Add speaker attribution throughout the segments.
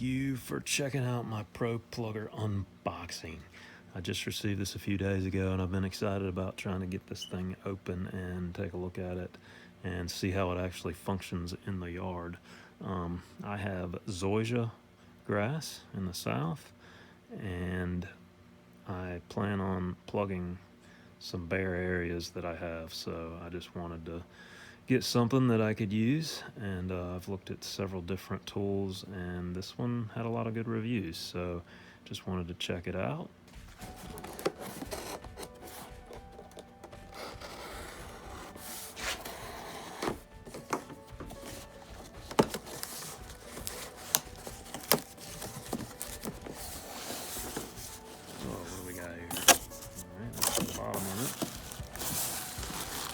Speaker 1: you for checking out my ProPlugger unboxing. I just received this a few days ago and I've been excited about trying to get this thing open and take a look at it and see how it actually functions in the yard. I have zoysia grass in the south and I plan on plugging some bare areas that I have, so I just wanted to get something that I could use, and I've looked at several different tools and this one had a lot of good reviews, so just wanted to check it out. Bottom of it.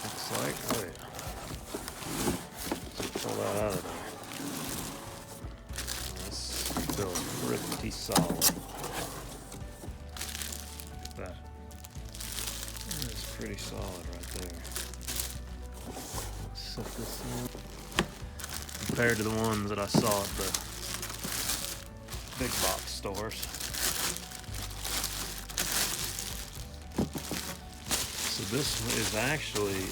Speaker 1: Looks like, oh yeah. So pull that out of there. That's still pretty solid. Look at that. That's pretty solid right there. Let's set this in. Compared to the ones that I saw at the big box stores. So this is actually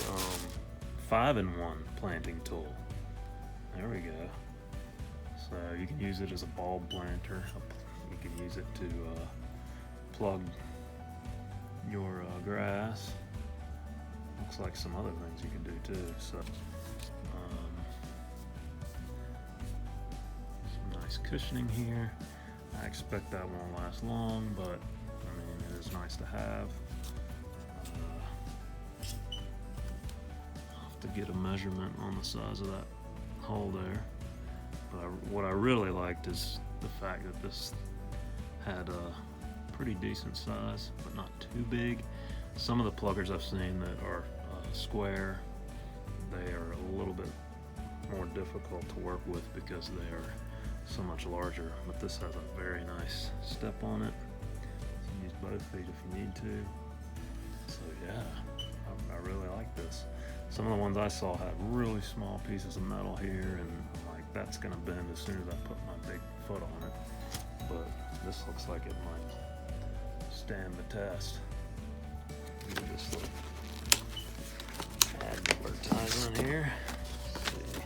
Speaker 1: 5-in-1 planting tool. There we go. So you can use it as a bulb planter. You can use it to plug your grass. Looks like some other things you can do too. So some nice cushioning here. I expect that won't last long, but I mean it is nice to have. To get a measurement on the size of that hole there, but what I really liked is the fact that this had a pretty decent size but not too big. Some of the pluggers I've seen that are square, they are a little bit more difficult to work with because they are so much larger, but this has a very nice step on it. So use both feet if you need to. So yeah, I really like this. Some of the ones I saw had really small pieces of metal here, and I'm like, that's gonna bend as soon as I put my big foot on it. But this looks like it might stand the test. Look at this little advertisement here. Let's see.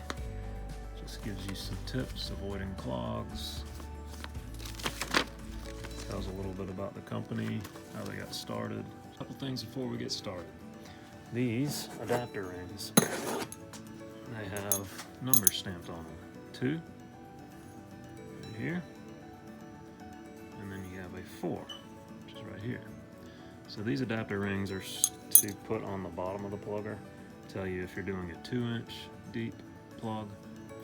Speaker 1: Just gives you some tips, avoiding clogs. Tells a little bit about the company, how they got started. A couple things before we get started. These adapter rings, they have numbers stamped on them. 2 right here, and then you have a 4, which is right here. So these adapter rings are to put on the bottom of the plugger, tell you if you're doing a 2-inch deep plug,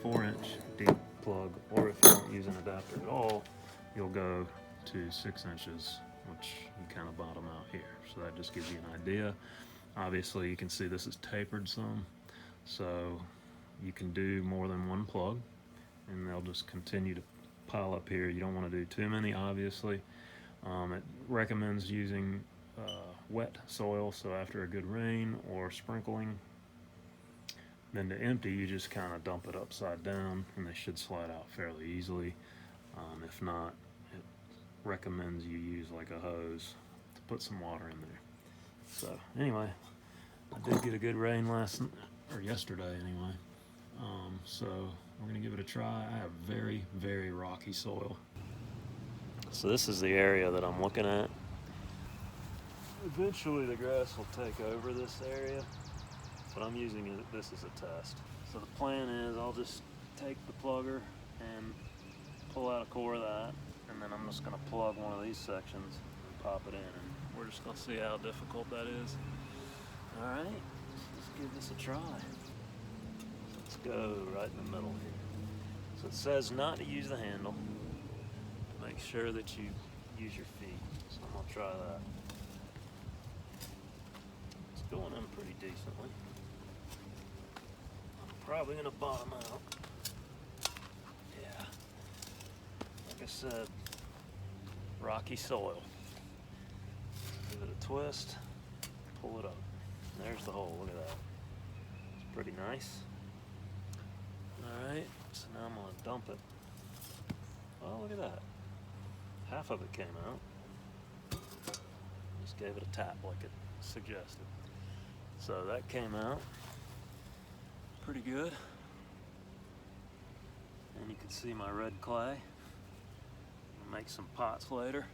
Speaker 1: 4-inch deep plug, or if you don't use an adapter at all, you'll go to 6 inches, which you kind of bottom out here. So that just gives you an idea. Obviously you can see this is tapered some, so you can do more than one plug and they'll just continue to pile up here. You don't want to do too many, obviously. It recommends using wet soil, so after a good rain or sprinkling. Then to empty, you just kind of dump it upside down and they should slide out fairly easily. If not, it recommends you use like a hose to put some water in there. So anyway, I did get a good rain yesterday anyway. So we're gonna give it a try. I have very, very rocky soil. So this is the area that I'm looking at. Eventually the grass will take over this area, but I'm using this as a test. So the plan is I'll just take the plugger and pull out a core of that, and then I'm just gonna plug one of these sections and pop it in. And we're just gonna see how difficult that is. All right, let's give this a try. Let's go right in the middle here. So it says not to use the handle. Make sure that you use your feet. So I'm gonna try that. It's going in pretty decently. I'm probably gonna bottom out. Yeah, like I said, rocky soil. Give it a twist, pull it up. There's the hole, look at that. It's pretty nice. Alright, so now I'm going to dump it Oh, look at that. Half of it came out. Just gave it a tap like it suggested. So that came out pretty good. And you can see my red clay. I'll make some pots later.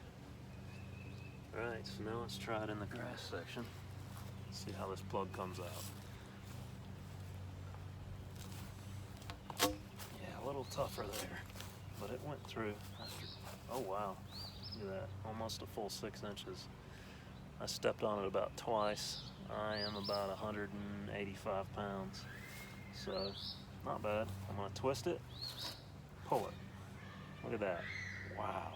Speaker 1: Alright, so now let's try it in the grass section. See how this plug comes out. Yeah, a little tougher there, but it went through. Oh wow, look at that, almost a full 6 inches. I stepped on it about twice. I am about 185 pounds, so not bad. I'm gonna twist it, pull it. Look at that, wow.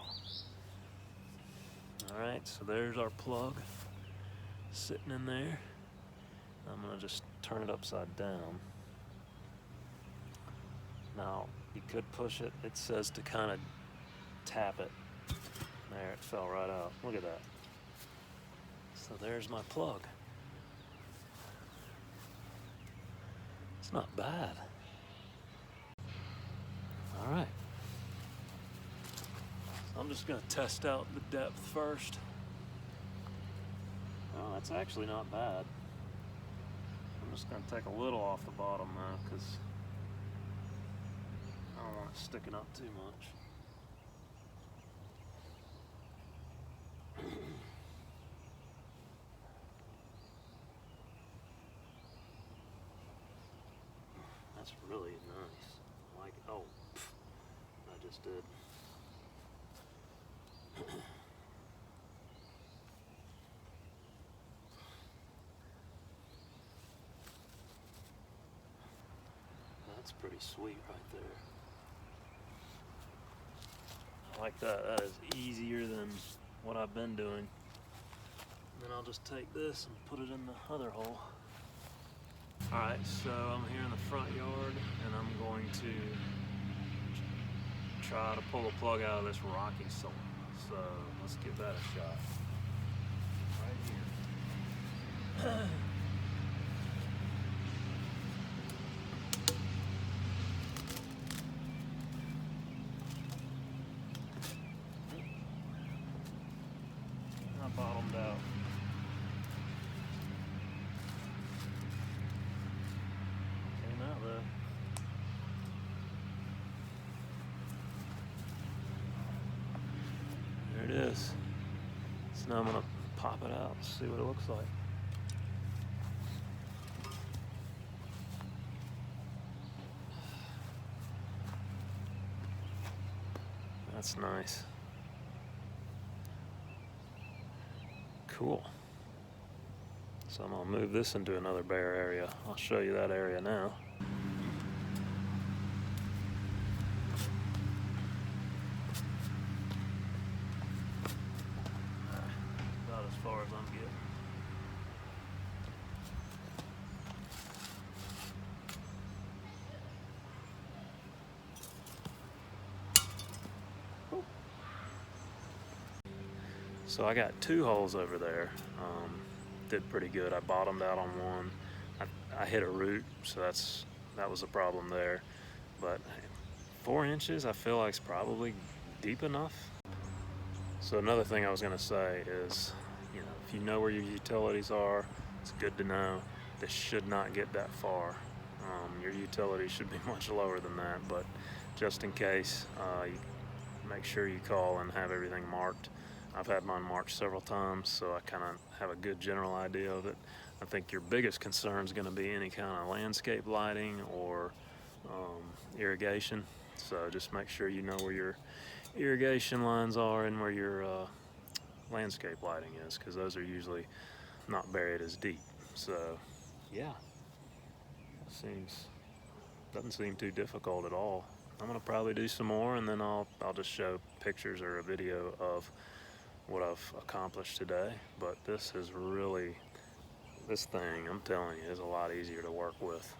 Speaker 1: All right, so there's our plug sitting in there. I'm gonna just turn it upside down. Now, you could push it. It says to kind of tap it. There, it fell right out. Look at that. So there's my plug. It's not bad. All right. So I'm just gonna test out the depth first. Oh, that's actually not bad. I'm just gonna take a little off the bottom now, because I don't want it sticking up too much. That's really nice. Like, oh, I just did. That's pretty sweet right there. I like that. That is easier than what I've been doing. Then I'll just take this and put it in the other hole. Alright, so I'm here in the front yard and I'm going to try to pull the plug out of this rocky soil. So let's give that a shot. Right here. I bottomed out. Came out though. There it is. So now I'm gonna pop it out and see what it looks like. That's nice. Cool. So I'm gonna move this into another bare area. I'll show you that area now. About as far as I'm getting. So I got 2 holes over there. Did pretty good. I bottomed out on one. I hit a root, so that was a problem there. But 4 inches I feel like is probably deep enough. So another thing I was gonna say is, you know, if you know where your utilities are, it's good to know. This should not get that far. Your utilities should be much lower than that, but just in case, you make sure you call and have everything marked. I've had mine marked several times, so I kind of have a good general idea of it. I think your biggest concern is going to be any kind of landscape lighting or irrigation. So just make sure you know where your irrigation lines are and where your landscape lighting is, because those are usually not buried as deep. So yeah, doesn't seem too difficult at all. I'm gonna probably do some more, and then I'll just show pictures or a video of what I've accomplished today. But this thing, I'm telling you, is a lot easier to work with.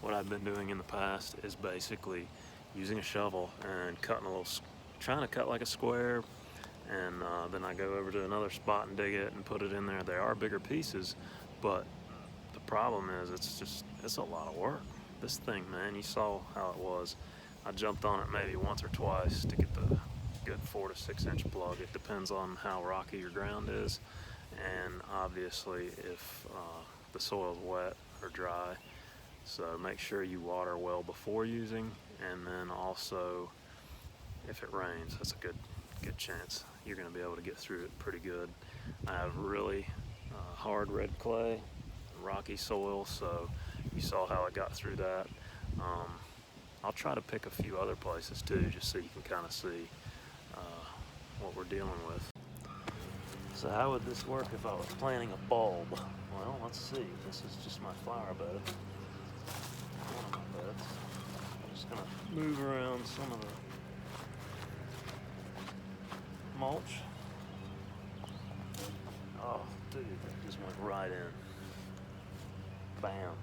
Speaker 1: What I've been doing in the past is basically using a shovel and trying to cut like a square, and then I go over to another spot and dig it and put it in there. They are bigger pieces, but the problem is it's a lot of work. this thing, man, you saw how it was. I jumped on it maybe once or twice to get the good 4 to 6 inch plug. It depends on how rocky your ground is, and obviously if the soil's wet or dry. So make sure you water well before using, and then also if it rains, that's a good chance you're going to be able to get through it pretty good. I have really hard red clay, rocky soil, so you saw how I got through that. I'll try to pick a few other places too, just so you can kind of see what we're dealing with. So how would this work if I was planting a bulb? Well, let's see. This is just my flower bed. One of my beds. I'm just going to move around some of the mulch. Oh, dude, that just went right in. Bam.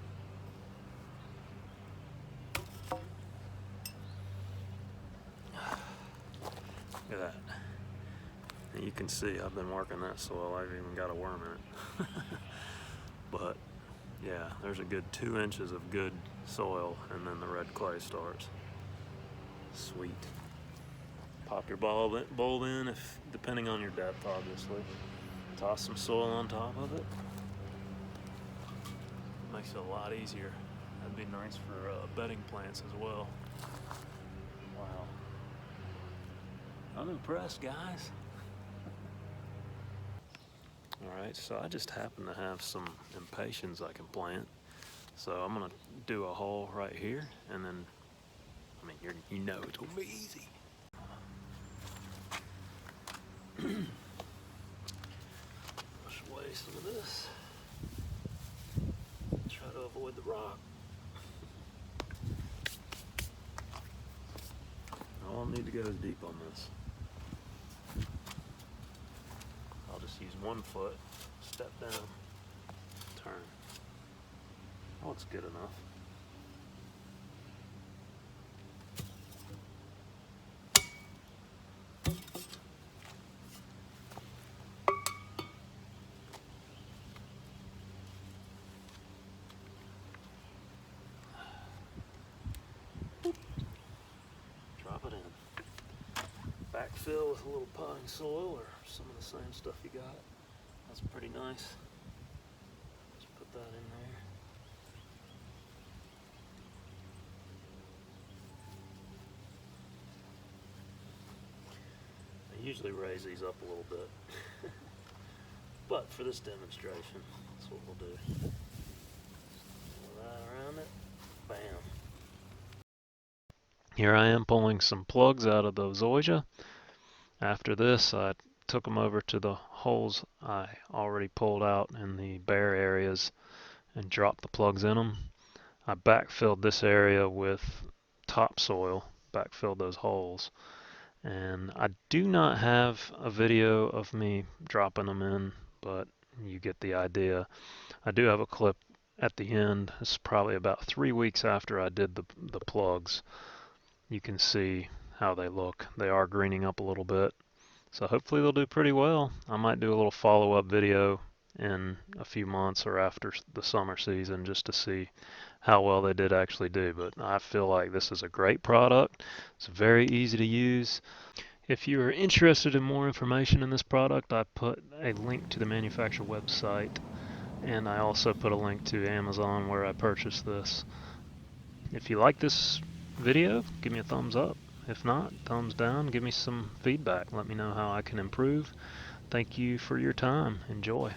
Speaker 1: Look at that. And you can see I've been working that soil. I've even got a worm in it. But yeah, there's a good 2 inches of good soil, and then the red clay starts. Sweet. Pop your bulb in, if depending on your depth, obviously. Toss some soil on top of it. Makes it a lot easier. That'd be nice for bedding plants as well. Wow. I'm impressed, guys. Alright, so I just happen to have some impatiens I can plant. So I'm going to do a hole right here, and then, I mean, you know it's going to be easy. Push away some of this. Try to avoid the rock. I don't need to go as deep on this. I'll just use 1 foot, step down, turn. That looks good enough. Drop it in. Backfill with a little potting soil or some of the same stuff you got. That's pretty nice. Just put that in there. I usually raise these up a little bit. But for this demonstration, that's what we'll do. Pull that around it. Bam. Here I am pulling some plugs out of the zoysia. After this, I took them over to the holes I already pulled out in the bare areas and dropped the plugs in them. I backfilled this area with topsoil, backfilled those holes. And I do not have a video of me dropping them in, but you get the idea. I do have a clip at the end. It's probably about 3 weeks after I did the plugs. You can see how they look. They are greening up a little bit. So hopefully they'll do pretty well. I might do a little follow-up video in a few months or after the summer season just to see how well they did actually do. But I feel like this is a great product. It's very easy to use. If you are interested in more information in this product, I put a link to the manufacturer website, and I also put a link to Amazon where I purchased this. If you like this video, give me a thumbs up. If not, thumbs down. Give me some feedback. Let me know how I can improve. Thank you for your time. Enjoy.